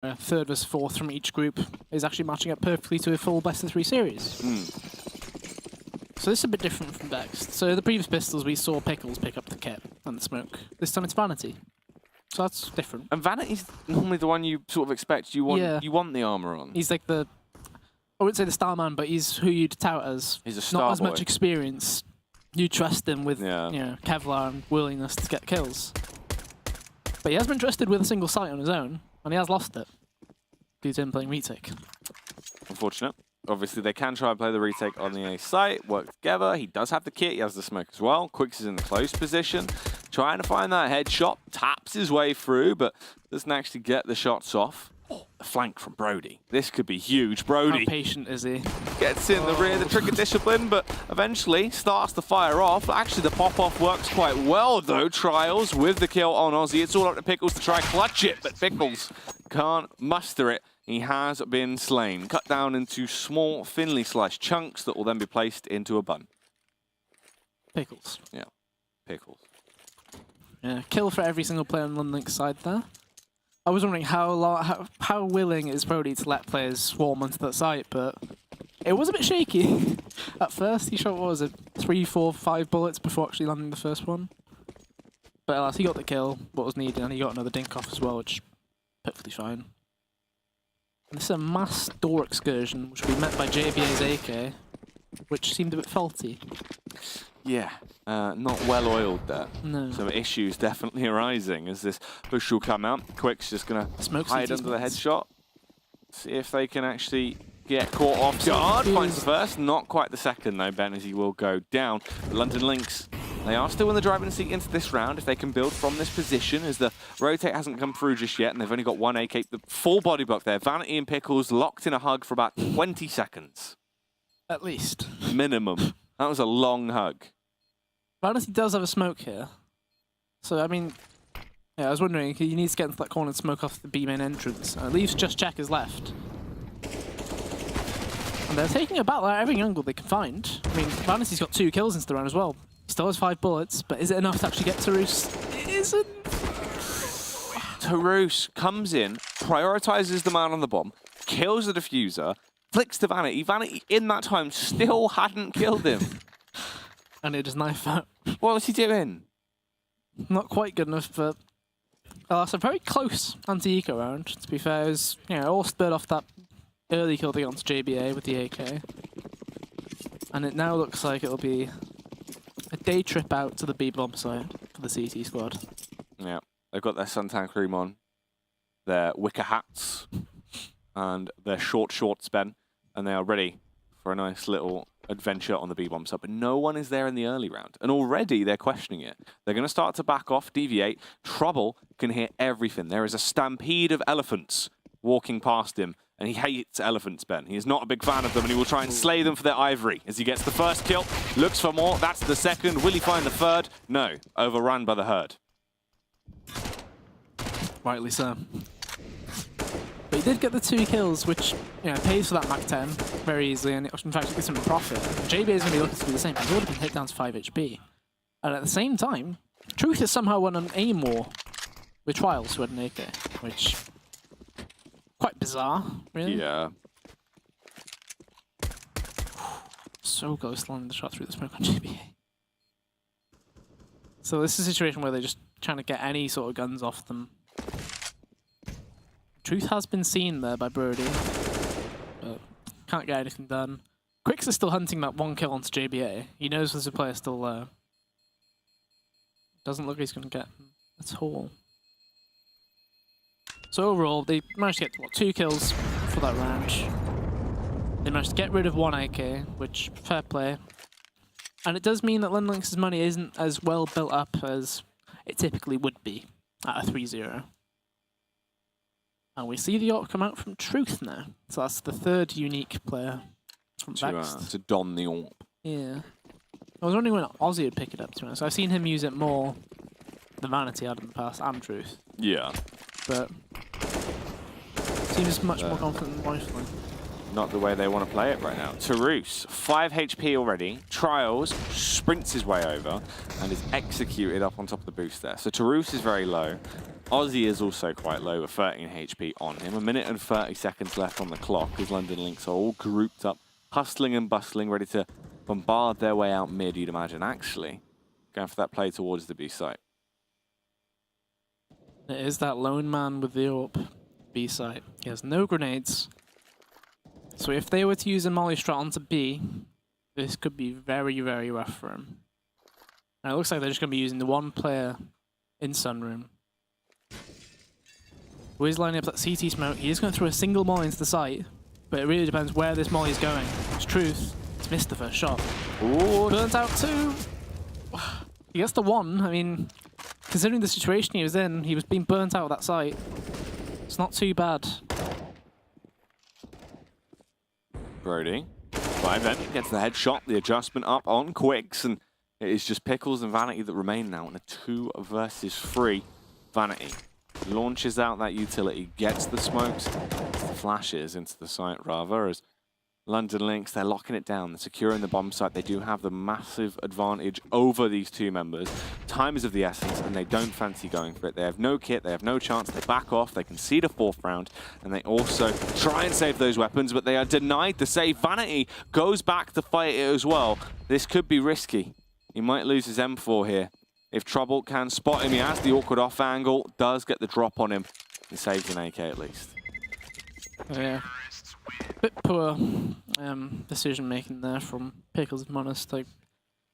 third versus fourth from each group is actually matching up perfectly to a full best-of-3 series. So this is a bit different from Vexed. So the previous pistols, we saw Pickles pick up the kit and the smoke. This time it's Vanity. So that's different. And Vanity's normally the one you sort of expect. You want the armor on. He's like the, I wouldn't say the star man, but he's who you'd tout as. He's a star not as boy. much experience. You trust him with you know, Kevlar and willingness to get kills. But he has been trusted with a single sight on his own, and he has lost it due to him playing retake. Unfortunate. Obviously, they can try and play the retake on the A site, work together. He does have the kit, he has the smoke as well. Quicks is in the close position, trying to find that headshot, taps his way through, but doesn't actually get the shots off. Oh, the flank from Brody. This could be huge. Brody. How patient is he? Gets in the rear, the trigger discipline, but eventually starts to fire off. Actually, the pop-off works quite well, though. Trials with the kill on Aussie. It's all up to Pickles to try and clutch it, but Pickles can't muster it. He has been slain, cut down into small, thinly sliced chunks that will then be placed into a bun. Pickles. Yeah, Pickles. Yeah, kill for every single player on the Lynx side there. I was wondering how willing is Brody to let players swarm onto that site, but it was a bit shaky at first. He shot, what was it, 3, 4, 5 bullets before actually landing the first one. But alas, he got the kill, what was needed, and he got another dink off as well, which is perfectly fine. And this is a mass door excursion, which will be met by JBA's AK, which seemed a bit faulty. Yeah, not well oiled there. No. Some issues definitely arising as this push will come out. Quick's just going to hide under the headshot. See if they can actually get caught off guard. Finds the first, not quite the second though, Ben, as he will go down. The London Lynx, they are still in the driving seat into this round if they can build from this position, as the rotate hasn't come through just yet and they've only got one AK. The full body block there. Vanity and Pickles locked in a hug for about 20 seconds. At least. Minimum. That was a long hug. Vanity does have a smoke here. So, I mean, yeah, I was wondering, he needs to get into that corner and smoke off the B main entrance. It leaves just Checkers left. And they're taking a battle at every angle they can find. I mean, Vanity's got 2 kills into the round as well. He still has 5 bullets, but is it enough to actually get Tarus? It isn't. Tarus comes in, prioritizes the man on the bomb, kills the diffuser, flicks to Vanity. Vanity, in that time, still hadn't killed him. And it just knife out. What was he doing? Not quite good enough, but it's a very close anti-eco round. To be fair, it was, you know, all spurred off that early kill they got onto JBA with the AK. And it now looks like it'll be a day trip out to the B-bomb site for the CT squad. Yeah, they've got their suntan cream on, their wicker hats, and their short shorts, Ben, and they are ready for a nice little adventure on the B-bomb side. But no one is there in the early round, and already they're questioning it. They're going to start to back off, deviate. Trouble can hear everything. There is a stampede of elephants walking past him, and he hates elephants, Ben. He is not a big fan of them, and he will try and slay them for their ivory as he gets the first kill. Looks for more. That's the second. Will he find the third? No. Overrun by the herd. Rightly so. But he did get the 2 kills, which, you know, pays for that Mac 10 very easily, and in fact, it gives him a profit. JB is going to be looking to do the same. He's already been hit down to 5 HP. And at the same time, Truth has somehow won an A more with Trials, who had an AK, which quite bizarre, really. Yeah. So close to landing the shot through the smoke on JBA. So this is a situation where they're just trying to get any sort of guns off them. Truth has been seen there by Brody, but can't get anything done. Quicks is still hunting that 1 kill onto JBA. He knows there's a player still there. Doesn't look like he's going to get him at all. So overall, they managed to get, what, 2 kills for that round. They managed to get rid of 1 AK, which, fair play. And it does mean that Lynx's money isn't as well built up as it typically would be at a 3-0. And we see the AWP come out from Truth now. So that's the 3rd unique player from Vexed. To don the AWP. Yeah. I was wondering when Aussie would pick it up, to be honest. I've seen him use it more than Vanity had in the past, and Truth. Yeah. But seems much more confident than Rifling. Not the way they want to play it right now. Tarus, 5 HP already. Trials, sprints his way over, and is executed up on top of the boost there. So Tarus is very low. Aussie is also quite low with 13 HP on him. 1 minute and 30 seconds left on the clock as London Lynx are all grouped up, hustling and bustling, ready to bombard their way out mid, you'd imagine. Actually, going for that play towards the B site. It is that lone man with the AWP B site. He has no grenades. So if they were to use a molly strat onto B, this could be very, very rough for him. And it looks like they're just going to be using the one player in Sunroom. Who is lining up that CT smoke. He is going to throw a single molly into the site, but it really depends where this molly is going. It's truth. It's missed the first shot. Ooh. Burnt out 2. He gets the 1. I mean, considering the situation he was in, he was being burnt out of that site. It's not too bad. Brody, 5 then, gets the headshot, the adjustment up on Quicks, and it is just Pickles and Vanity that remain now in a 2 versus 3. Vanity launches out that utility, gets the smokes, the flashes into the site rather, as London Lynx, they're locking it down, they're securing the bomb site. They do have the massive advantage over these two members. Time is of the essence, and they don't fancy going for it. They have no kit, they have no chance, they back off, they concede a 4th round, and they also try and save those weapons, but they are denied the save. Vanity goes back to fight it as well. This could be risky. He might lose his M4 here. If Trouble can spot him, he has the awkward off angle, does get the drop on him, and saves an AK at least. Yeah. Bit poor decision making there from Pickles, if I'm honest. Like,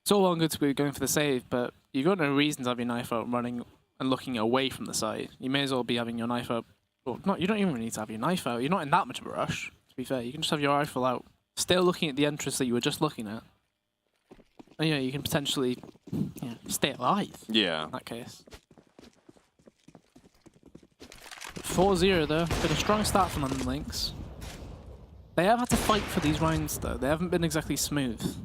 it's all well and good to be going for the save, but you've got no reason to have your knife out running and looking away from the site. You may as well be having your knife out. Well, not, you don't even need to have your knife out. You're not in that much of a rush, to be fair. You can just have your rifle out, still looking at the entrance that you were just looking at. And you can potentially stay alive. Yeah. In that case. 4-0 though. Been a strong start from London Lynx. They have had to fight for these rounds though. They haven't been exactly smooth.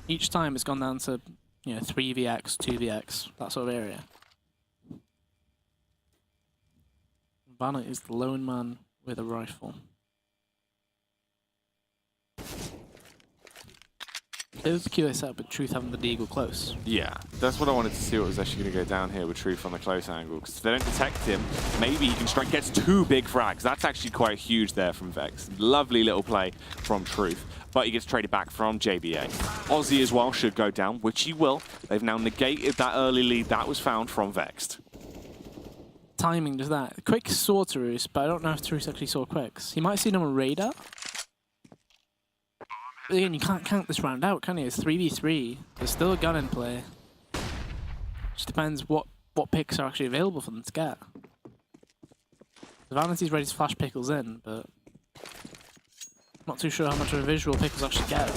Each time it's gone down to 3vx, 2vx, that sort of area. Vanna is the lone man with a rifle. It was a curious setup, but Truth having the deagle close. Yeah, that's what I wanted to see what was actually going to go down here with Truth on the close angle. Because if they don't detect him, maybe he can strike, gets 2 big frags. That's actually quite huge there from Vex. Lovely little play from Truth. But he gets traded back from JBA. Aussie as well should go down, which he will. They've now negated that early lead that was found from Vexed. Timing does that. Quicks saw Tarus, but I don't know if Tarus actually saw Quicks. He might have seen him on radar. But again, you can't count this round out, can you? It's 3v3. There's still a gun in play. Just depends what picks are actually available for them to get. The Vanity's ready to flash Pickles in, but not too sure how much of a visual Pickles actually get.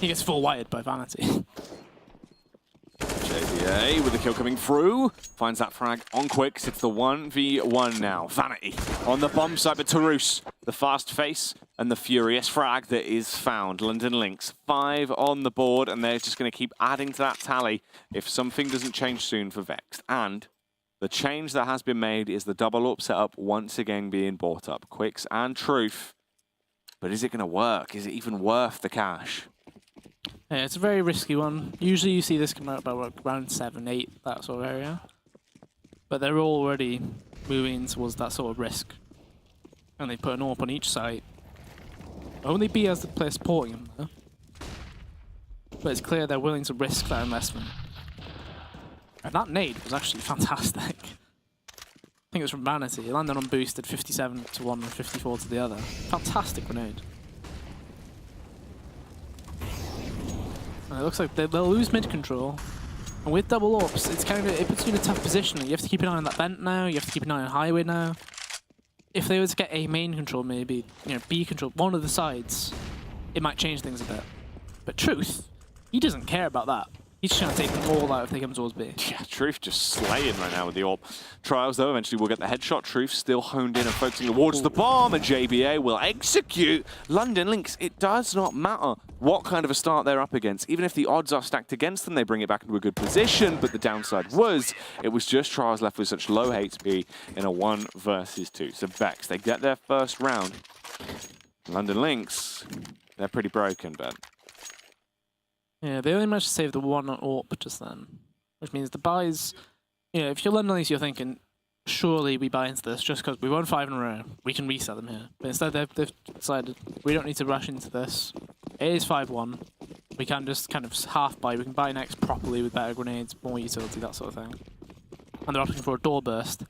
He gets full wired by Vanity. JBA with the kill coming through. Finds that frag on Quicks. It's the 1v1 now. Vanity on the bomb side, but Tarus, the fast face and the furious frag that is found. London Lynx, 5 on the board, and they're just going to keep adding to that tally if something doesn't change soon for Vexed. And the change that has been made is the double up setup once again being brought up. Quicks and Truth. But is it going to work? Is it even worth the cash? Yeah, it's a very risky one. Usually you see this come out about round 7, 8, that sort of area. But they're already moving towards that sort of risk. And they put an AWP on each site. Only B has the player supporting them though. But it's clear they're willing to risk that investment. And that nade was actually fantastic. I think it was from Vanity. It landed on boosted 57 to one and 54 to the other. Fantastic grenade. And it looks like they'll lose mid control. And with double AWPs, it puts you in a tough position. You have to keep an eye on that vent now. You have to keep an eye on highway now. If they were to get A main control, maybe B control, one of the sides, it might change things a bit. But Truth, he doesn't care about that. He's just trying to take them all out if they come towards B. Yeah, Truth just slaying right now with the AWP. Trials, though, eventually we'll get the headshot. Truth still honed in and focusing towards the bomb, and JBA will execute. London Lynx, it does not matter what kind of a start they're up against. Even if the odds are stacked against them, they bring it back into a good position, but the downside was, it was just Trials left with such low HP in a 1 versus 2. So Vex, they get their first round. London Lynx, they're pretty broken, but... Yeah, they only managed to save the 1 AWP just then. Which means the buys, if you're London Lynx, you're thinking, surely we buy into this just because we won 5 in a row. We can reset them here. But instead they've decided we don't need to rush into this. It is 5-1. We can just kind of half buy. We can buy next properly with better grenades, more utility, that sort of thing. And they're opting for a door burst.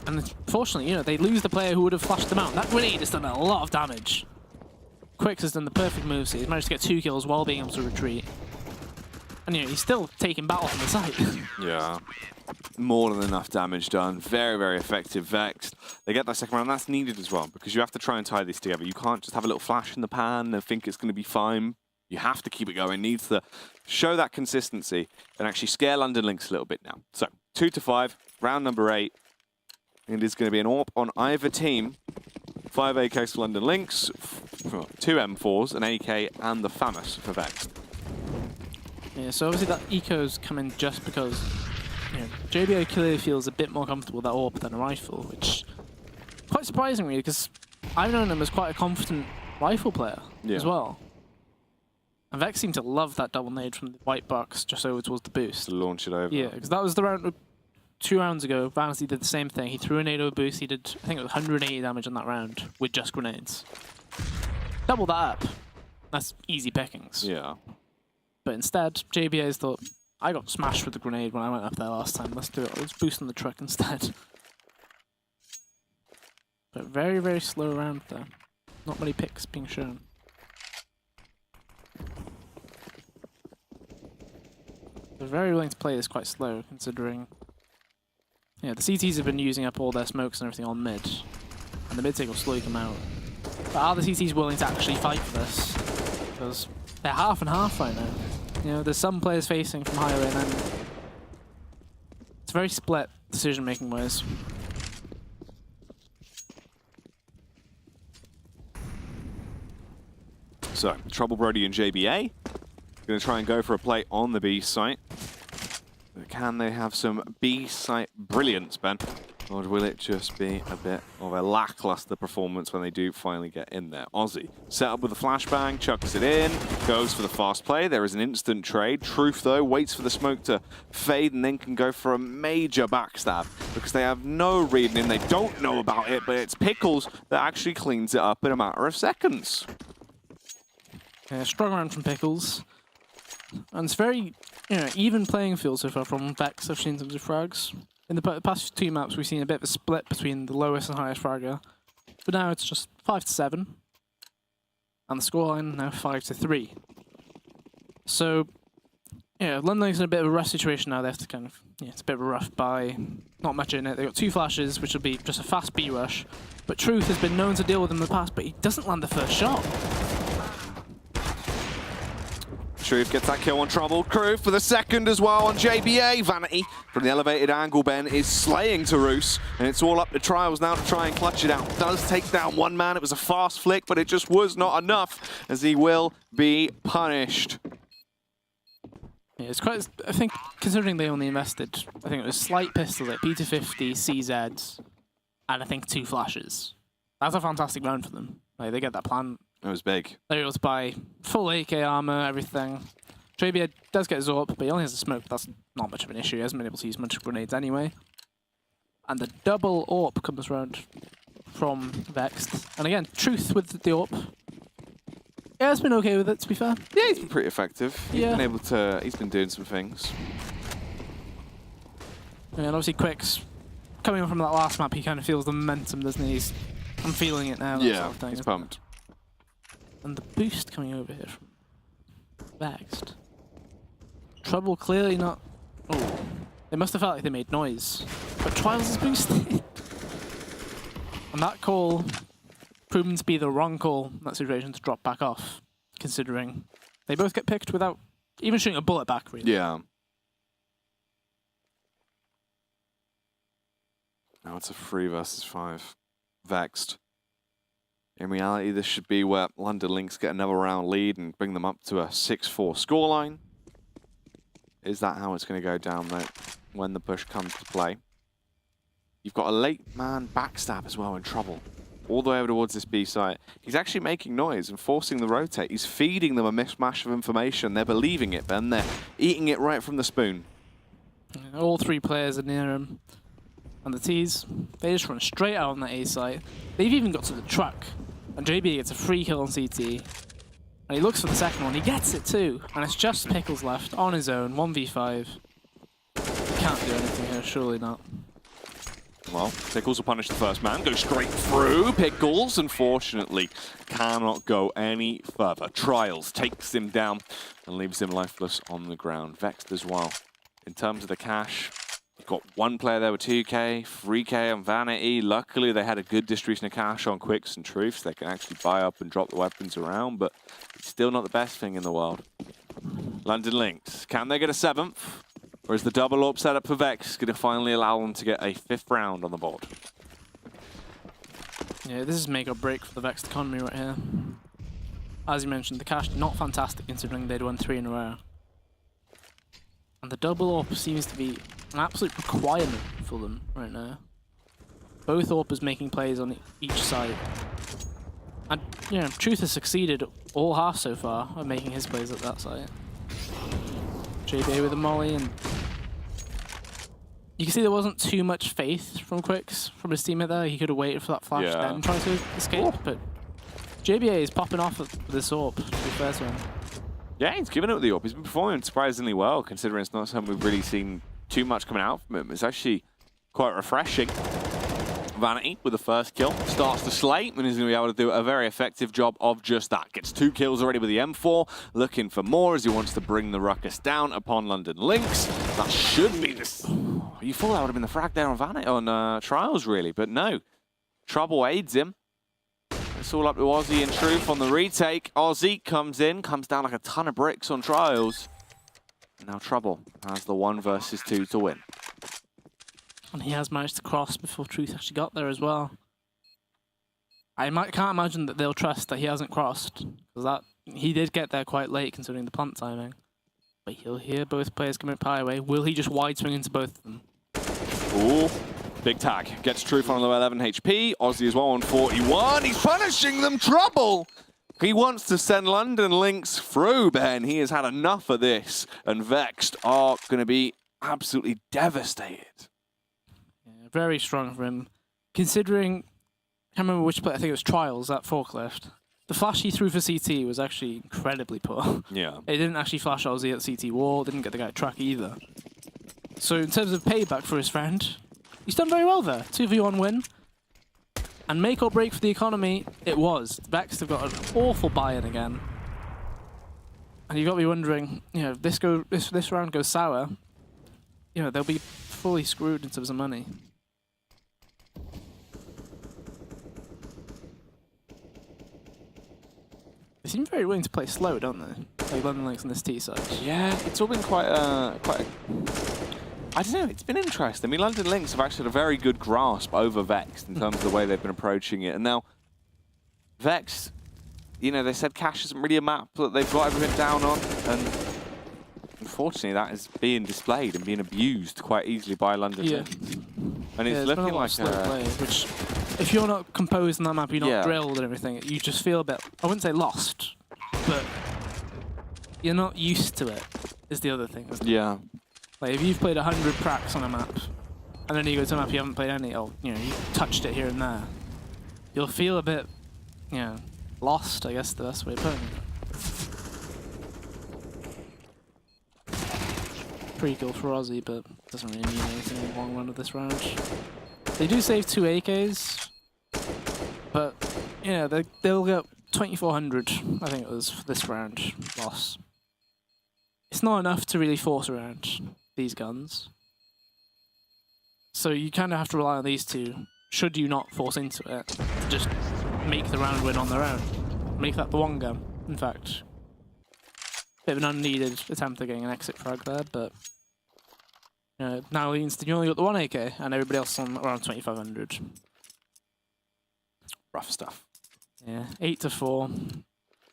And unfortunately, you know, they lose the player who would have flashed them out. That grenade has done a lot of damage. Quicks has done the perfect move, so he's managed to get 2 kills while being able to retreat. And you know, he's still taking battle from the site. Yeah. More than enough damage done. Very, very effective. Vexed. They get that second round. That's needed as well, because you have to try and tie this together. You can't just have a little flash in the pan and think it's going to be fine. You have to keep it going. Needs to show that consistency and actually scare London Lynx a little bit now. So, 2-5, round number 8. It is going to be an AWP on either team. 5 AKs for London Lynx, 2 M4s, an AK, and the FAMAS for Vexed. Yeah, so obviously that eco's come in just because, you know, JBO clearly feels a bit more comfortable with that AWP than a rifle, which quite surprising really, because I've known him as quite a confident rifle player as well. And Vex seemed to love that double nade from the white box just over towards the boost. To launch it over. Yeah, because that was the round 2 rounds ago. Vanity did the same thing. He threw a nade over boost. He did, I think it was 180 damage on that round with just grenades. Double that up. That's easy pickings. Yeah. But instead, JBA's thought, I got smashed with the grenade when I went up there last time. Let's do it. Let's boost on the truck instead. But very, very slow round there. Not many picks being shown. They're very willing to play this quite slow, considering the CTs have been using up all their smokes and everything on mid. And the mid take will slowly come out. But are the CTs willing to actually fight for this? Because they're half and half right now. You know, there's some players facing from higher in, and it's very split decision-making wise. So, Trouble Brody and JBA going to try and go for a play on the B site. Can they have some B site brilliance, Ben? Or will it just be a bit of a lackluster performance when they do finally get in there? Aussie set up with a flashbang, chucks it in, goes for the fast play. There is an instant trade. Truth, though, waits for the smoke to fade and then can go for a major backstab because they have no reading in. They don't know about it, but it's Pickles that actually cleans it up in a matter of seconds. Yeah, strong round from Pickles. And it's very, even playing field so far from Vex, I've seen in terms of frags. In the past 2 maps, we've seen a bit of a split between the lowest and highest fragger. But now it's just 5-7. And the scoreline now 5-3. So, London's in a bit of a rough situation now. They have to kind of, it's a bit of a rough buy. Not much in it. They've got 2 flashes, which will be just a fast B rush. But Truth has been known to deal with them in the past, but he doesn't land the first shot. Truth gets that kill on Trouble. Crew for the second as well on JBA. Vanity from the elevated angle, Ben, is slaying Tarus, and it's all up to Trials now to try and clutch it out. Does take down one man. It was a fast flick, but it just was not enough, as he will be punished. Yeah, it's quite, I think, considering they only invested, I think it was slight pistol at P250, CZ, and I think 2 flashes. That's a fantastic round for them. Like, they get that plan. It was big. They're able to buy full AK armor, everything. JBA does get his AWP, but he only has a smoke. That's not much of an issue. He hasn't been able to use much grenades anyway. And the double AWP comes around from Vexed. And again, Truth with the AWP. Yeah, it's been okay with it, to be fair. Yeah, he's been pretty effective. He's Yeah. been able to, he's been doing some things. And obviously Quicks, coming on from that last map, he kind of feels the momentum, doesn't he? I'm feeling it now. That Yeah, sort of thing, he's isn't it? pumped. And the boost coming over here from Vexed. Trouble clearly not... Oh, they must have felt like they made noise. But Trials is boosted. And that call proven to be the wrong call in that situation to drop back off, considering they both get picked without even shooting a bullet back, really. Yeah. Now it's a 3 versus 5. Vexed. In reality, this should be where London Lynx get another round lead and bring them up to a 6-4 scoreline. Is that how it's going to go down, though, when the push comes to play? You've got a late man backstab as well in Trouble. All the way over towards this B site. He's actually making noise and forcing the rotate. He's feeding them a mishmash of information. They're believing it, Ben. They're eating it right from the spoon. All 3 players are near him. And the T's, they just run straight out on that A site. They've even got to the truck. And JB gets a free kill on CT. And he looks for the second one. He gets it too. And it's just Pickles left on his own, 1v5. Can't do anything here, surely not. Well, Pickles will punish the first man, go straight through. Pickles, unfortunately, cannot go any further. Trials takes him down and leaves him lifeless on the ground. Vexed as well. In terms of the cash, you've got one player there with 2k, 3k on Vanity. Luckily, they had a good distribution of cash on Quicks and Truths. They can actually buy up and drop the weapons around, but it's still not the best thing in the world. London Lynx, can they get a 7th? Or is the double AWP setup for Vex going to finally allow them to get a 5th round on the board? Yeah, this is make or break for the Vexed economy right here. As you mentioned, the cash not fantastic considering they'd won 3 in a row. And the double AWP seems to be an absolute requirement for them right now. Both AWPers making plays on each side. And, you know, Truth has succeeded all half so far of making his plays at that site. JB with a molly, and you can see there wasn't too much faith from Quicks, from his teammate there. He could have waited for that flash then tried to escape, but JBA is popping off at this AWP, to be fair to him. Yeah, he's given it with the AWP. He's been performing surprisingly well, considering it's not something we've really seen too much coming out from him. It's actually quite refreshing. Vanity with the first kill, starts to slate, and he's going to be able to do a very effective job of just that. Gets 2 kills already with the M4, looking for more as he wants to bring the ruckus down upon London Lynx. That should be this. You thought that would have been the frag there on Vanity, on Trials, really, but no. Trouble aids him. It's all up to Aussie and Truth on the retake. Aussie comes in, comes down like a ton of bricks on Trials. And now Trouble has the 1 versus 2 to win. And he has managed to cross before Truth actually got there as well. I can't imagine that they'll trust that he hasn't crossed, because he did get there quite late considering the plant timing. But he'll hear both players coming up highway. Will he just wide swing into both of them? Ooh, big tag. Gets Truth on low 11 HP. Aussie as well on 41. He's punishing them. Trouble! He wants to send London Lynx through, Ben. He has had enough of this. And Vexed are going to be absolutely devastated. Very strong for him. Considering, I can't remember which play, I think it was Trials, that forklift. The flash he threw for CT was actually incredibly poor. Yeah. It didn't actually flash Aussie at CT wall, didn't get the guy at track either. So in terms of payback for his friend, he's done very well there. 2v1 win. And make or break for the economy, it was. Vexed have got an awful buy-in again. And you've got to be wondering, you know, if this round goes sour, you know, they'll be fully screwed in terms of money. They seem very willing to play slow, don't they? Like London Lynx on this T side. Yeah, it's all been quite I don't know, it's been interesting. I mean, London Lynx have actually had a very good grasp over Vexed in terms of the way they've been approaching it. And now, Vexed, you know, they said cash isn't really a map that they've got everything down on. And unfortunately, that is being displayed and being abused quite easily by London Lynx. And it's looking like slow play, which, if you're not composed on that map, you're not drilled and everything, you just feel a bit, I wouldn't say lost, but you're not used to it, is the other thing. Yeah. Like, if you've played 100 cracks on a map, and then you go to a map you haven't played any, or, you know, you've touched it here and there, you'll feel a bit, you know, lost, I guess the best way of putting it. Pretty kill for Aussie, but doesn't really mean anything in the long run of this round. They do save 2 AKs, but, you know, they'll get 2,400, I think it was, for this round loss. It's not enough to really force around these guns. So you kind of have to rely on these two, should you not force into it, to just make the round win on their own. Make that the one gun, in fact. Bit of an unneeded attempt at getting an exit frag there, but now you only got the 1 AK, and everybody else on around 2,500. Rough stuff. Yeah, 8-4.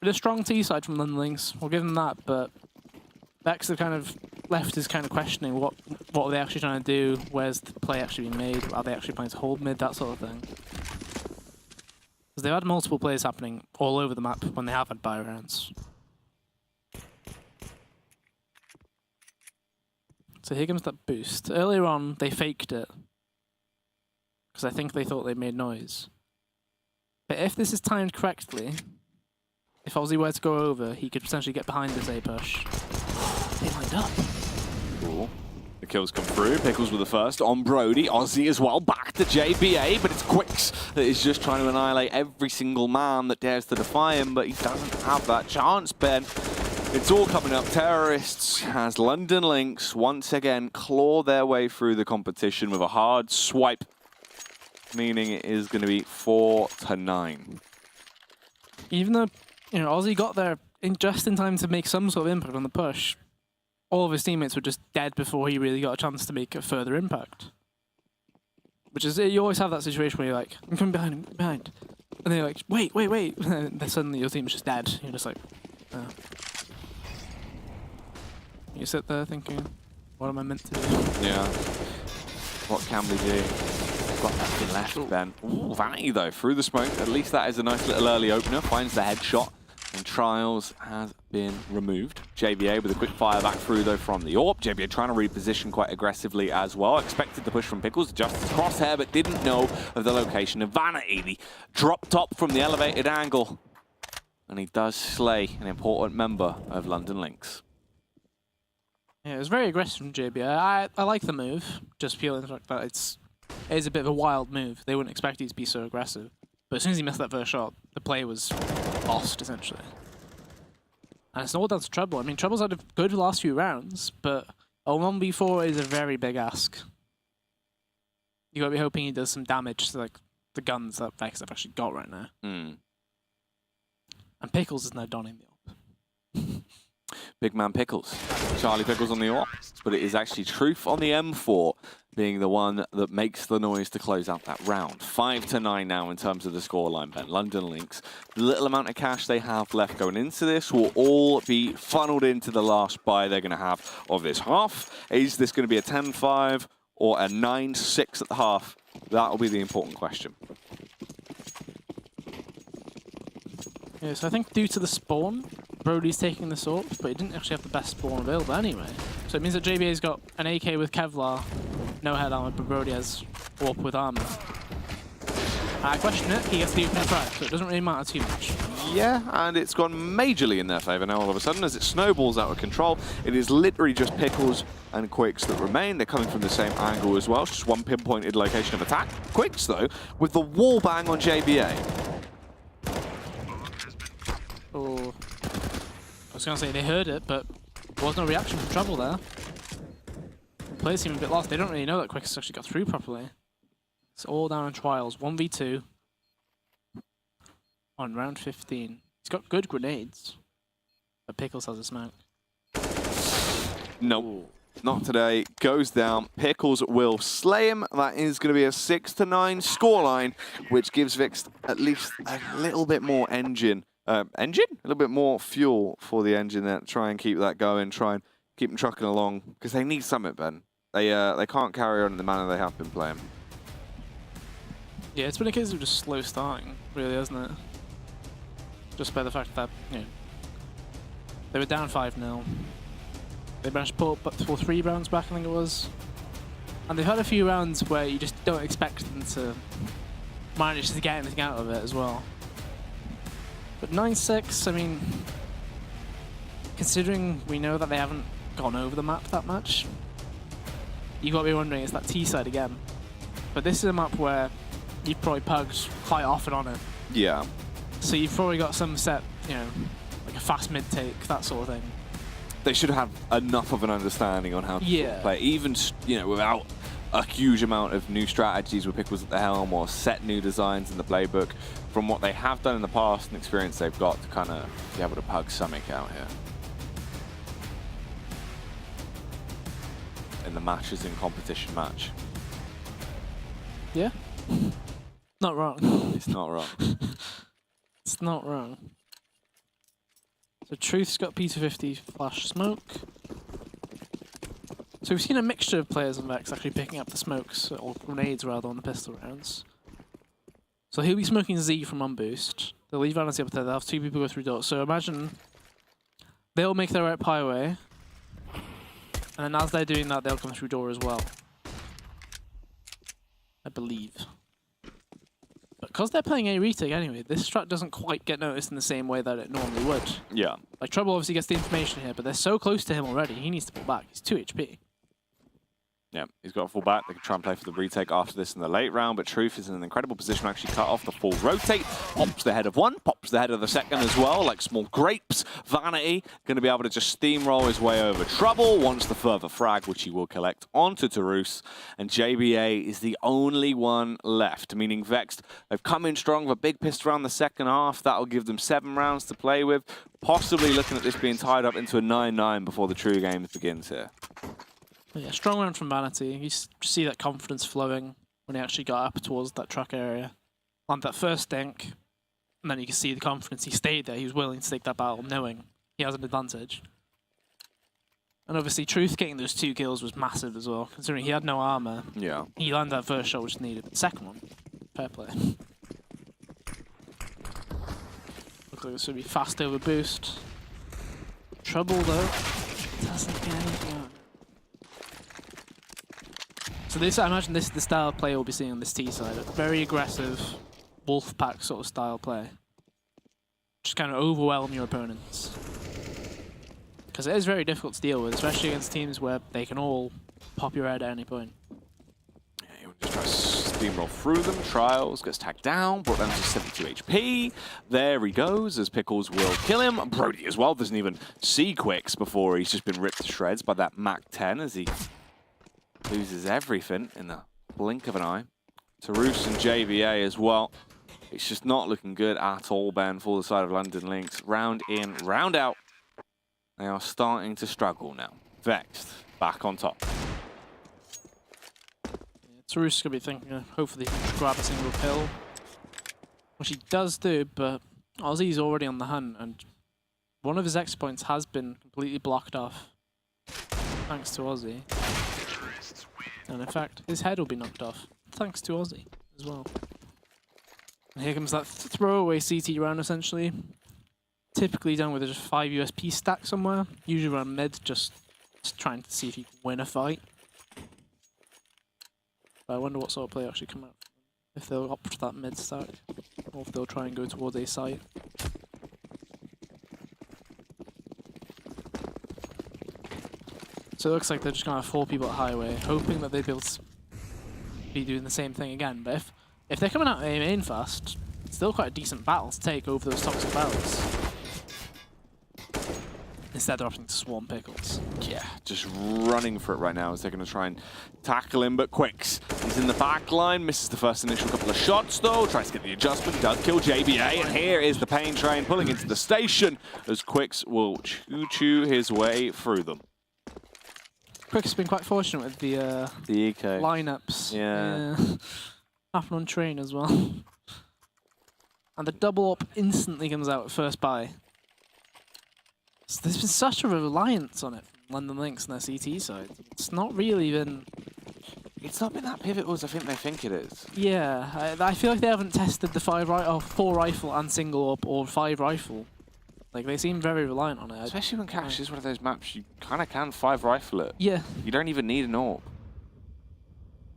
But a strong T side from London Lynx, we'll give them that, but Vexed have kind of left us kind of questioning what are they actually trying to do, where's the play actually being made, are they actually planning to hold mid, that sort of thing. Because they've had multiple plays happening all over the map when they have had buy rounds. So here comes that boost. Earlier on, they faked it. because I think they thought they made noise. But if this is timed correctly, if Ozzy were to go over, he could potentially get behind this A push. They lined up. Cool. The kills come through. Pickles with the first on Brody. Ozzy as well. Back to JBA, but it's Quicks that is just trying to annihilate every single man that dares to defy him, but he doesn't have that chance, Ben. It's all coming up. Terrorists as London Lynx once again claw their way through the competition with a hard swipe, meaning it is going to be 4-9. Even though, you know, Ozzy got there just in time to make some sort of impact on the push, all of his teammates were just dead before he really got a chance to make a further impact. Which is, you always have that situation where you're like, I'm coming behind, I'm behind. And then you're like, wait. And then suddenly your team's just dead. You're just like, oh. You sit there thinking, what am I meant to do? Yeah. What can we do? Got nothing left, Ben. Ooh, Vanity though, through the smoke. At least that is a nice little early opener. Finds the headshot. And Trials has been removed. JBA with a quick fire back through though from the AWP. JBA trying to reposition quite aggressively as well. Expected the push from Pickles, just as crosshair, but didn't know of the location of Vanity. The drop top from the elevated angle. And he does slay an important member of London Lynx. Yeah, it was very aggressive from JBA. I like the move, just feeling the fact that it is a bit of a wild move. They wouldn't expect you to be so aggressive. But as soon as he missed that first shot, the play was lost, essentially. And it's all down to Treble. I mean, Treble's had a good last few rounds, but a 1v4 is a very big ask. You gotta be hoping he does some damage to like the guns that Vexed have actually got right now. Mm. And Pickles is now donning the AWP. Big man Pickles. Charlie Pickles on the AWP, but it is actually Truth on the M4 being the one that makes the noise to close out that round. 5-9 now in terms of the scoreline, Ben. London Lynx, the little amount of cash they have left going into this will all be funneled into the last buy they're going to have of this half. Is this going to be a 10-5 or a 9-6 at the half? That will be the important question. Yeah, so I think due to the spawn, Brody's taking this up, but he didn't actually have the best spawn available anyway. So it means that JBA's got an AK with Kevlar, no head armor, but Brody has AWP with armor. I question it, he gets the opening frag, so it doesn't really matter too much. Yeah, and it's gone majorly in their favour now all of a sudden as it snowballs out of control. It is literally just Pickles and Quicks that remain. They're coming from the same angle as well. It's just one pinpointed location of attack. Quicks, though, with the wall bang on JBA. Oh. I was going to say they heard it, but there was no reaction from Trouble there. The players seem a bit lost. They don't really know that Quicks actually got through properly. It's all down on Trials. 1v2 on round 15. He's got good grenades, but Pickles has a smoke. Nope, not today. Goes down. Pickles will slay him. That is going to be a 6-9 scoreline, which gives Vix at least a little bit more engine. A little bit more fuel for the engine there. Try and keep that going. Try and keep them trucking along because they need something, Ben. They can't carry on in the manner they have been playing. Yeah, it's been a case of just slow starting, really, hasn't it? Just by the fact that, you know, they were down 5-0. They managed to pull up for 3 rounds back, I think it was. And they've had a few rounds where you just don't expect them to manage to get anything out of it as well. But 9-6, I mean, considering we know that they haven't gone over the map that much, you got to be wondering, it's that T side again. But this is a map where you've probably pugged quite often on it. Yeah. So you've probably got some set, you know, like a fast mid take, that sort of thing. They should have enough of an understanding on how to play, even, you know, without a huge amount of new strategies with Pickles at the helm or set new designs in the playbook. From what they have done in the past and experience they've got to kind of be able to pug something out here. In the matches in competition match. Yeah. Not wrong. It's not wrong. It's not wrong. So Truth's got P250 flash smoke. So we've seen a mixture of players on Vex actually picking up the smokes, or grenades rather, on the pistol rounds. So he'll be smoking Z from on boost. They'll leave Vanity up there, they'll have 2 people go through doors. So imagine they'll make their way up highway, and then as they're doing that, they'll come through door as well. I believe. because they're playing a retake anyway, this strat doesn't quite get noticed in the same way that it normally would. Yeah. Like, Trouble obviously gets the information here, but they're so close to him already, he needs to pull back. He's 2 HP. Yeah, he's got a full back. They can try and play for the retake after this in the late round, but Truth is in an incredible position to actually cut off the full rotate. Pops the head of one, pops the head of the second as well, like small grapes. Vanity going to be able to just steamroll his way over Trouble, wants the further frag, which he will collect onto Tarus. And JBA is the only one left, meaning Vexed, they've come in strong with a big pistol around the second half. That'll give them 7 rounds to play with, possibly looking at this being tied up into a 9-9 before the true game begins here. Yeah, strong round from Vanity. You see that confidence flowing when he actually got up towards that truck area. Landed that first dink, and then you can see the confidence. He stayed there. He was willing to take that battle, knowing he has an advantage. And obviously, Truth getting those 2 kills was massive as well, considering he had no armor. Yeah. He landed that first shot, which needed. The second one, fair play. Looks like this would be fast over boost. Trouble though, doesn't get anything out. So this, I imagine this is the style of play we'll be seeing on this T side. A very aggressive, wolf pack sort of style play. Just kind of overwhelm your opponents. Because it is very difficult to deal with, especially against teams where they can all pop your head at any point. Yeah, he just tries to steamroll through them. Trials, gets tagged down, brought down to 72 HP. There he goes, as Pickles will kill him. Brody as well doesn't even see Quicks before he's just been ripped to shreds by that Mac 10 as he loses everything in the blink of an eye. Tarus and JBA as well. It's just not looking good at all, Ben, for the side of London Lynx. Round in, round out. They are starting to struggle now. Vexed, back on top. Yeah, Tarus going to be thinking, hopefully he can grab a single kill. Which he does do, but Aussie's already on the hunt, and one of his X points has been completely blocked off. Thanks to Aussie. And in fact, his head will be knocked off, thanks to Aussie as well. And here comes that throwaway CT round, essentially. Typically done with just 5 USP stack somewhere, usually around mid, just trying to see if you can win a fight. But I wonder what sort of play actually come out. If they'll opt for that mid stack, or if they'll try and go towards a site. So it looks like they're just going to have 4 people at highway, hoping that they'll be able to be doing the same thing again. But if they're coming out A main fast, it's still quite a decent battle to take over those toxic barrels. Instead they're opting to swarm Pickles. Yeah, just running for it right now as they're going to try and tackle him, but Quicks, he's in the back line, misses the first initial couple of shots though, tries to get the adjustment, does kill JBA, and here is the pain train pulling into the station as Quicks will choo-choo his way through them. Quick's been quite fortunate with the eco lineups. Yeah. Happen on train as well. And the double up instantly comes out at first buy. So there's been such a reliance on it from London Lynx and their CT side. It's not really been... It's not been that pivotal as I think they think it is. Yeah, I feel like they haven't tested the 4 rifle and single up or 5 rifle. Like, they seem very reliant on it. Especially when Cash is one of those maps you kind of can 5 rifle it. Yeah. You don't even need an AWP.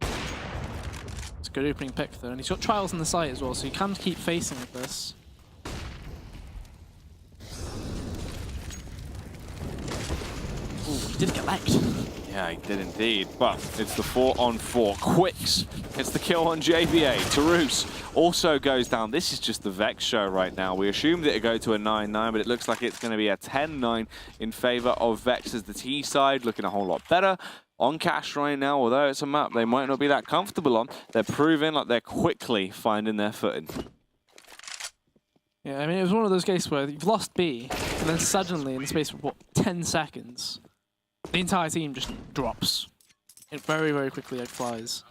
It's a good opening pick though, and he's got trials on the site as well, so you can keep facing with this. Ooh, he did get legged. Yeah, he did indeed, but it's the 4-on-4. Quicks gets the kill on JBA. Tarus also goes down. This is just the Vex show right now. We assumed it would go to a 9-9, but it looks like it's going to be a 10-9 in favor of Vex as the T side, looking a whole lot better. On Cash right now, although it's a map they might not be that comfortable on, they're proving like they're quickly finding their footing. Yeah, I mean, it was one of those cases where you've lost B, and then suddenly, in the space of, what, 10 seconds, the entire team just drops. It very, very quickly, like, flies.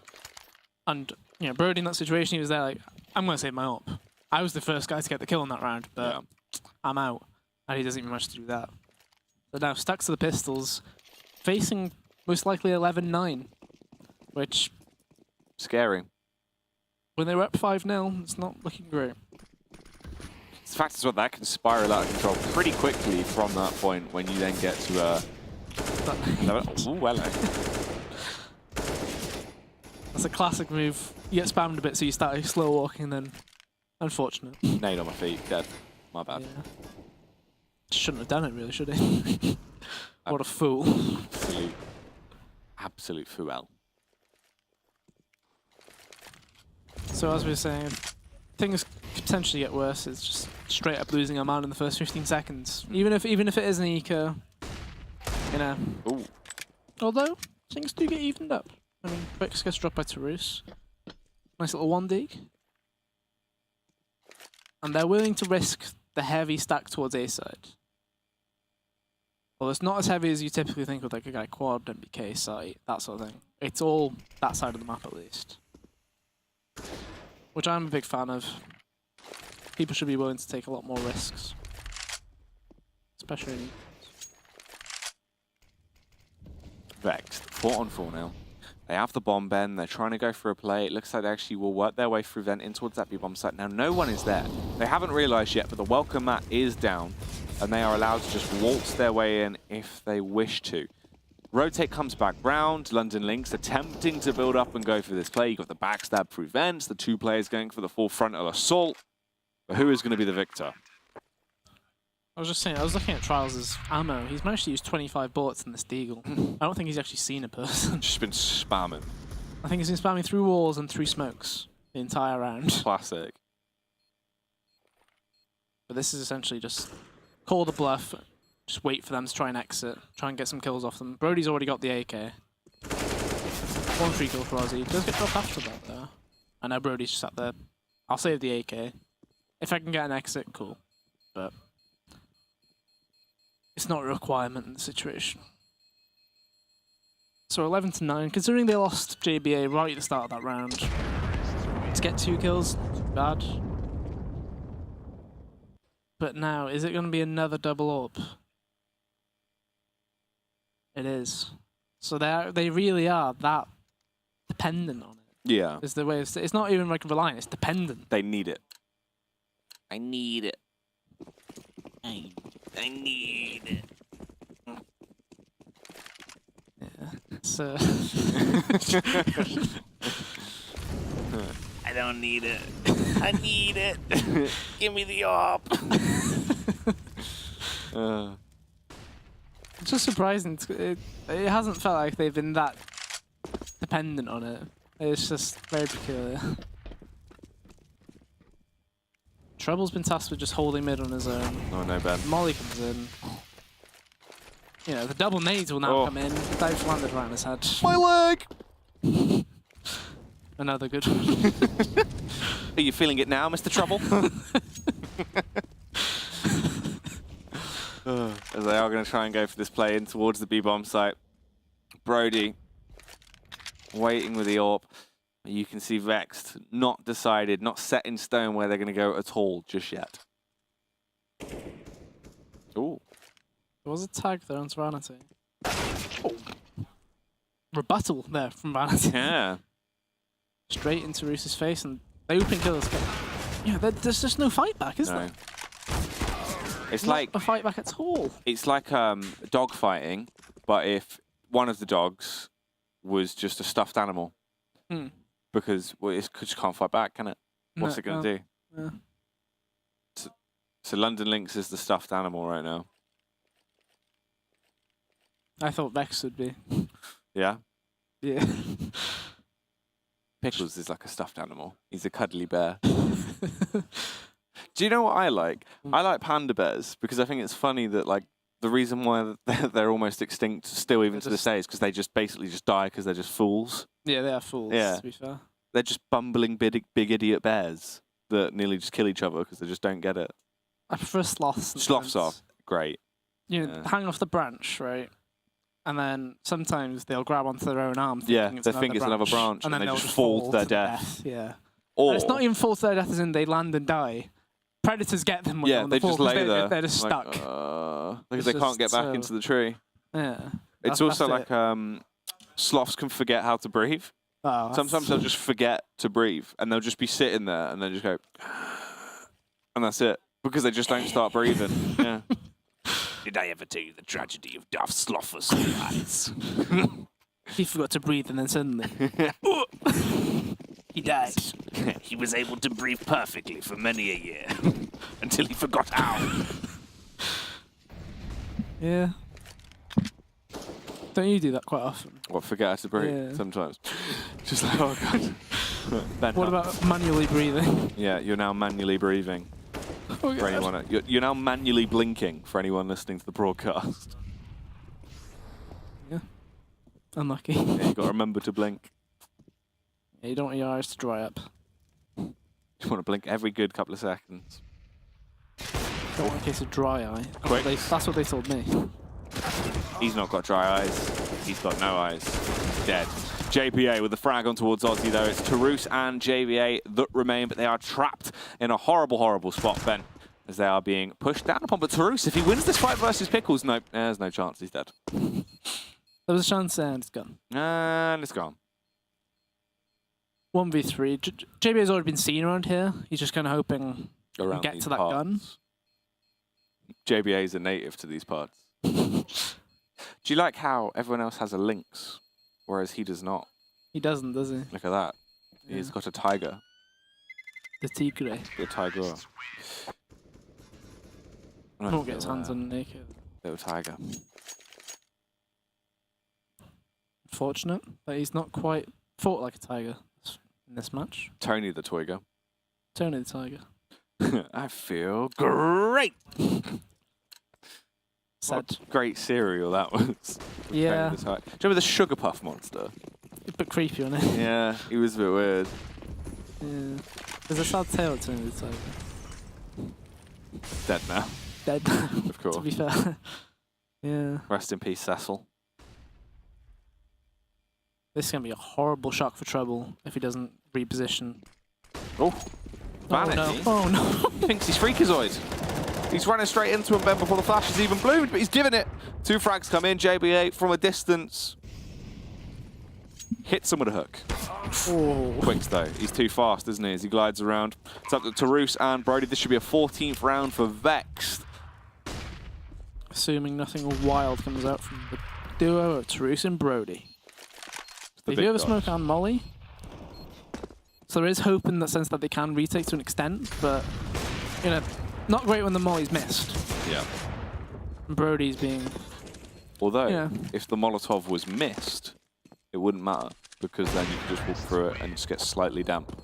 And, you know, Brody in that situation, he was there like, I'm going to save my AWP. I was the first guy to get the kill on that round, but yeah. I'm out. And he doesn't even manage to do that. So now, stuck to the pistols, facing most likely 11-9, which... Scary. When they were up 5-0, it's not looking great. The fact is what that can spiral out of control pretty quickly from that point when you then get to ooh, well. That's a classic move. You get spammed a bit, so you start slow walking, and then Unfortunate. Nade on my feet, dead. My bad. Yeah. Shouldn't have done it, really, should he? What a fool. Absolute fool. So as we were saying, things could potentially get worse. It's just straight up losing our man in the first 15 seconds. Even if it is an eco, you know. Ooh. Although things do get evened up. I mean, Vexed gets dropped by Tarus. Nice little 1D. And they're willing to risk the heavy stack towards A side. Well, it's not as heavy as you typically think with like a guy quad, MBK site, that sort of thing. It's all that side of the map at least. Which I'm a big fan of. People should be willing to take a lot more risks. Especially in Vexed. 4-on-4 now. They have the bomb bend. They're trying to go for a play. It looks like they actually will work their way through vent in towards that B-bomb site. Now, no one is there. They haven't realized yet, but the welcome mat is down, and they are allowed to just waltz their way in if they wish to. Rotate comes back round. London Lynx attempting to build up and go for this play. You've got the backstab through vents. The two players going for the full frontal assault. But who is going to be the victor? I was just saying, I was looking at Trials' ammo. He's managed to use 25 bullets in this deagle. I don't think he's actually seen a person. Just been spamming. I think he's been spamming through walls and through smokes the entire round. Classic. But this is essentially just call the bluff, just wait for them to try and exit, try and get some kills off them. Brody's already got the AK. 1 free kill for Ozzy. Does get dropped after that though. I know Brody's just sat there. I'll save the AK. If I can get an exit, cool. But it's not a requirement in the situation. So 11-9, considering they lost JBA right at the start of that round, to get 2 kills, bad. But now, is it going to be another double up? It is. So they really are that dependent on it. Yeah. Is the way it's not even like reliant, it's dependent. They need it. I need it. I need it. Yeah. So I don't need it. I need it. Give me the op. it's just surprising. It hasn't felt like they've been that dependent on it. It's just very peculiar. Treble's been tasked with just holding mid on his own. Oh no, Ben. Molly comes in. You know, the double nades will now come in. Dive's landed right on his head. My leg! Another good. Are you feeling it now, Mr. Trouble? As they are going to try and go for this play in towards the B-bomb site. Brody waiting with the AWP. You can see Vexed not decided, not set in stone where they're going to go at all just yet. Ooh. There was a tag there on Vanity. Oh. Rebuttal there from Vanity. Yeah. Straight into Roos's face, and they open killers. Yeah, there's just no fight back, is there? It's not like a fight back at all. It's like dog fighting, but if one of the dogs was just a stuffed animal. Because it just can't fight back, can it? What's it going to do? Yeah. So London Lynx is the stuffed animal right now. I thought Vex would be. Yeah? Yeah. Pickles is like a stuffed animal. He's a cuddly bear. Do you know what I like? I like panda bears because I think it's funny that like the reason why they're almost extinct still even to this day is because they just basically just die because they're just fools. Yeah, they are fools, to be fair. They're just bumbling big idiot bears that nearly just kill each other because they just don't get it. I prefer sloths. Sloths are great. You know, hang off the branch, right? And then sometimes they'll grab onto their own arm. Yeah, they think it's another branch, and then they just fall to their death. Yeah. Or it's not even fall to their death as in they land and die. Predators get them when they're on the they just lay there. They're just like, stuck. Because they can't get back into the tree. Yeah. It's also like sloths can forget how to breathe. Oh, sometimes they'll just forget to breathe, and they'll just be sitting there, and they just go, and that's it, because they just don't start breathing. Yeah. Did I ever tell you the tragedy of Daft Slothers' eyes? He forgot to breathe, and then suddenly, He died. He was able to breathe perfectly for many a year until he forgot how. Yeah. Don't you do that quite often? What, forget how to breathe? Yeah. Sometimes. Just like, oh god. Ben, What about manually breathing? Yeah, you're now manually breathing. Oh, For anyone, you're now manually blinking for anyone listening to the broadcast. Yeah. Unlucky. Yeah, you've got to remember to blink. Yeah, you don't want your eyes to dry up. You want to blink every good couple of seconds. Don't want a case of dry eye. Quick. That's what they told me. He's not got dry eyes. He's got no eyes. He's dead. JBA with the frag on towards Aussie, though. It's Tarus and JBA that remain, but they are trapped in a horrible, horrible spot, Ben, as they are being pushed down upon. But Tarus, if he wins this fight versus Pickles, no, there's no chance. He's dead. There was a chance and it's gone. And it's gone. 1v3. JBA's already been seen around here. He's just kind of hoping to get these to that parts. gun. JBA is a native to these parts. Do you like how everyone else has a lynx, whereas he does not? He doesn't, does he? Look at that. Yeah. He's got a tiger. The tigre. A tiger. Won't get his hands on naked. Little tiger. Unfortunate that he's not quite fought like a tiger in this match. Tony the Toiger. Tony the tiger. I feel great. Sad. What a great cereal that was. Yeah. Do you remember the Sugar Puff monster? A bit creepy on it. Yeah, he was a bit weird. Yeah. There's a sad tale to Tony the tiger. Dead now, Dead. of course. To be fair. Yeah. Rest in peace, Cecil. This is going to be a horrible shock for Treble if he doesn't reposition. Oh, Oh Vanity. no. Oh no. He thinks he's Freakazoid. He's running straight into him, Ben, before the flash has even bloomed, but he's given it. 2 frags come in, JBA from a distance. Hits him with a hook. Oh. Quicks though, he's too fast, isn't he, as he glides around. It's up to Tarus and Brody. This should be a 14th round for Vexed. Assuming nothing wild comes out from the duo of Tarus and Brody. They do have a smoke on Molly. So there is hope in the sense that they can retake to an extent, but, you know, not great when the Molly's missed. Yeah. And Brody's being... Although, Yeah. if the Molotov was missed, it wouldn't matter, because then you could just walk through it and just get slightly damp.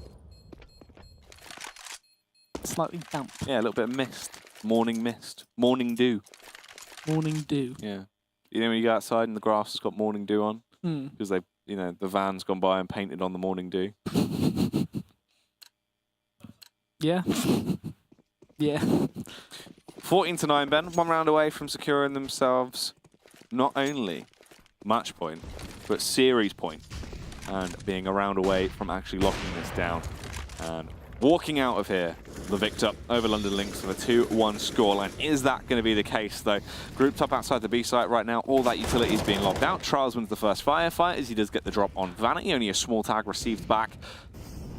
slightly damp. Yeah, a little bit of mist. Morning mist. Morning dew. Morning dew. Yeah. You know when you go outside and the grass has got morning dew on? Because they, you know, the van's gone by and painted on the morning dew. Yeah. Yeah. 14-9, Ben. 1 round away from securing themselves not only match point, but series point. And being a round away from actually locking this down. And walking out of here, the victor over London Lynx with a 2-1 scoreline. Is that going to be the case, though? Grouped up outside the B site right now. All that utility is being locked out. Trials wins the first firefight as he does get the drop on Vanity. Only a small tag received back.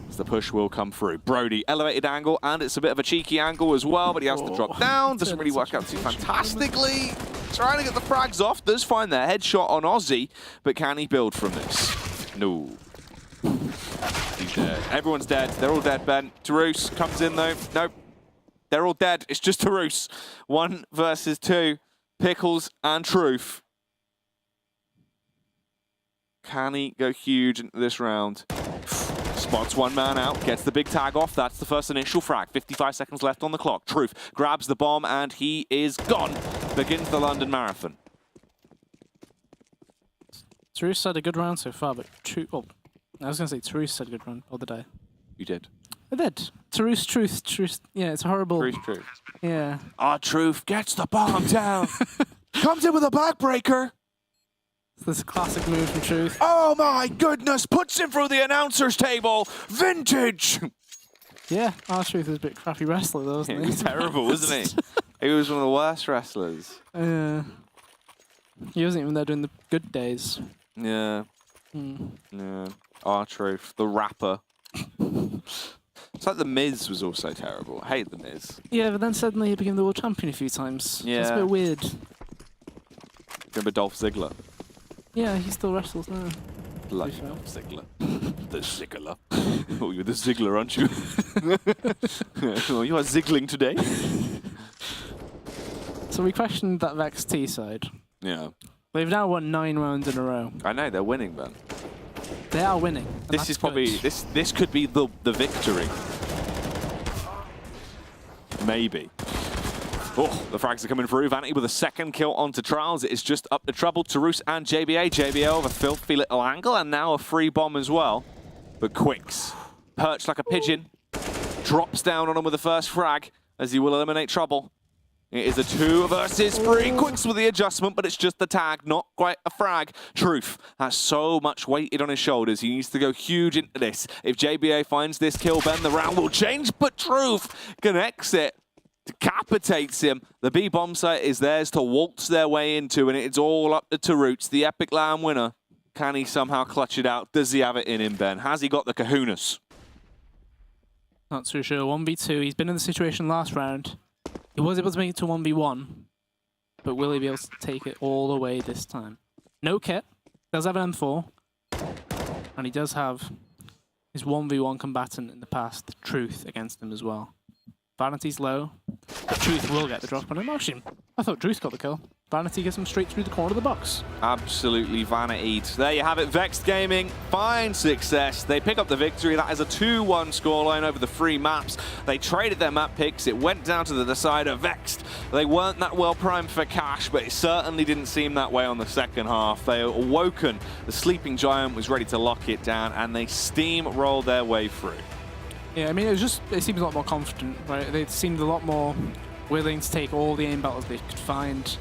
As the push will come through. Brody, elevated angle, and it's a bit of a cheeky angle as well, but he has to drop down. Doesn't really work out too fantastically. Trying to get the frags off. Does find their headshot on Aussie, but can he build from this? No. He's dead. Everyone's dead. They're all dead, Ben. Tarus comes in, though. Nope. They're all dead. It's just Tarus. 1 versus 2. Pickles and Truth. Can he go huge into this round? Spots one man out, gets the big tag off. That's the first initial frag. 55 seconds left on the clock. Truth grabs the bomb, and he is gone. Begins the London Marathon. Tarus had a good round so far, but I was going to say Tarus had a good round of the day. You did. I did. Tarus, Truth. Yeah, it's horrible. Truth. Yeah. Ah, Truth gets the bomb down. Comes in with a backbreaker. This classic move from Truth. Oh my goodness, puts him through the announcer's table. Vintage. Yeah, our Truth is a bit crappy wrestler though, isn't he? He was terrible, wasn't he? He was one of the worst wrestlers. Yeah. He wasn't even there during the good days. Yeah. Yeah. Our Truth, the rapper. It's like the Miz was also terrible. I hate the Miz. Yeah, but then suddenly he became the world champion a few times. Yeah. It's a bit weird. Remember Dolph Ziggler? Yeah, he still wrestles now. Bloody Dolph Ziggler. the Ziggler. Oh, you're the Ziggler, aren't you? Oh, you are ziggling today. So we questioned that Vexed T side. Yeah. They've now won 9 rounds in a row. I know, they're winning, Ben. They are winning. This is probably, this could be the victory. Maybe. Oh, the frags are coming through. Vanity with a second kill onto Trials. It is just up to trouble. Tarus and JBA. JBA with a filthy little angle and now a free bomb as well. But Quicks, perched like a pigeon, drops down on him with the first frag as he will eliminate trouble. It is a 2 versus 3. Quicks with the adjustment, but it's just the tag, not quite a frag. Truth has so much weighted on his shoulders. He needs to go huge into this. If JBA finds this kill, Ben, the round will change, but Truth connects it. Decapitates him. The B bomb site is theirs to waltz their way into, and it's all up to Taroots, the Epic LAN winner. Can he somehow clutch it out? Does he have it in him, Ben? Has he got the kahunas? Not too sure. 1v2. He's been in the situation last round. He was able to make it to 1v1, but will he be able to take it all the way this time? No kit. Does have an M4, and he does have his 1v1 combatant in the past, Truth, against him as well. Vanity's low. Truth will get the drop on him. Actually, I thought Truth got the kill. Vanity gets him straight through the corner of the box. Absolutely vanity. There you have it. Vexed Gaming, fine success. They pick up the victory. That is a 2-1 scoreline over the 3 maps. They traded their map picks. It went down to the decider. Vexed, they weren't that well primed for cash, but it certainly didn't seem that way on the second half. They awoken. The sleeping giant was ready to lock it down, and they steamrolled their way through. Yeah, I mean, it seemed a lot more confident, right? They seemed a lot more willing to take all the aim battles they could find.